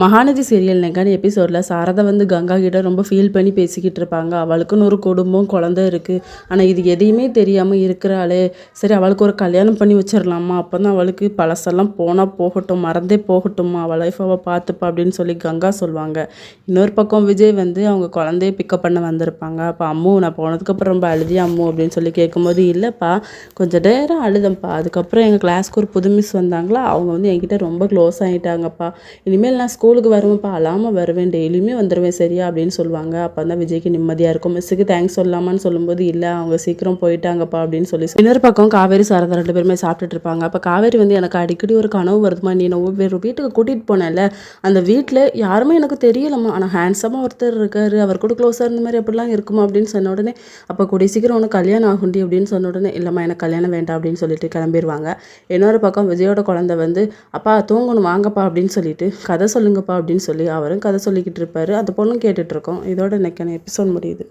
Mahanadi serial நெகான எபிசோடில் சாரதா வந்து கங்கா கிட்ட ரொம்ப ஃபீல் பண்ணி பேசிக்கிட்டு இருப்பாங்க. அவளுக்குன்னு ஒரு குடும்பம் குழந்தை இருக்குது. ஆனால் இது எதையுமே தெரியாமல் இருக்கிறாளே, சரி அவளுக்கு ஒரு கல்யாணம் பண்ணி வச்சிடலாமா, அப்போ தான் அவளுக்கு பழசெல்லாம் போனால் போகட்டும், மறந்தே போகட்டும்மா, அவள் லைஃப் அவள் பார்த்துப்பா அப்படின்னு சொல்லி கங்கா சொல்லுவாங்க. இன்னொரு பக்கம் விஜய் வந்து அவங்க குழந்தைய பிக்கப் பண்ண வந்திருப்பாங்க. அப்போ அம்மு நான் போனதுக்கப்புறம் ரொம்ப அழுதியா அம்மு அப்படின்னு சொல்லி கேட்கும்போது, இல்லைப்பா கொஞ்சம் நேரம் அழுதம்ப்பா, அதுக்கப்புறம் எங்கள் கிளாஸ்க்கு ஒரு புது மிஸ் வந்தாங்களா, அவங்க வந்து என்கிட்ட ரொம்ப க்ளோஸ் ஆகிட்டாங்கப்பா, இனிமேல் நான் ஸ்கூலுக்கு வருவேன்ப்பா, அழாமல் வருவேன், டெய்லியுமே வந்துடுவேன் சரியா அப்படின்னு சொல்லுவாங்க. அப்போ தான் விஜய்க்கு நிம்மதியாக இருக்கும். மிஸ்ஸுக்கு தேங்க்ஸ் சொல்லலாமான்னு சொல்லும்போது, இல்லை அவங்க சீக்கிரம் போயிட்டாங்கப்பா அப்படின்னு சொல்லி. இன்னொரு பக்கம் காவேரி சாரதா 2 பேருமே சாப்பிட்டுட்டு இருப்பாங்க. அப்போ காவேரி வந்து எனக்கு அடிக்கடி ஒரு கனவு வருதுமா, நீ நான் வேறு வீட்டுக்கு கூட்டிகிட்டு போனேன்ல, அந்த வீட்டில் யாருமே எனக்கு தெரியலம்மா, ஆனால் ஹேண்ட்ஸமாக ஒருத்தர் இருக்கார், அவர் கூட க்ளோஸாக இருந்த மாதிரி அப்படிலாம் இருக்குமா அப்படின்னு சொன்ன உடனே, அப்போ கூடிய சீக்கிரம் உனக்கு கல்யாணம் ஆகுண்டி அப்படின்னு சொன்ன உடனே, இல்லைம்மா எனக்கு கல்யாணம் வேண்டாம் அப்படின்னு சொல்லிட்டு கிளம்பிடுவாங்க. இன்னொரு பக்கம் விஜயோட குழந்தை வந்து, அப்பா தூங்கணும் வாங்கப்பா அப்படின்னு சொல்லிட்டு, கதை சொல்லுங்கப்பா அப்படின்னு சொல்லி அவரும் கதை சொல்லிக்கிட்டு இருப்பாரு. அந்த பொண்ணும் கேட்டுட்ருக்கோம். இதோட இன்னைக்கான எபிசோட் முடியுது.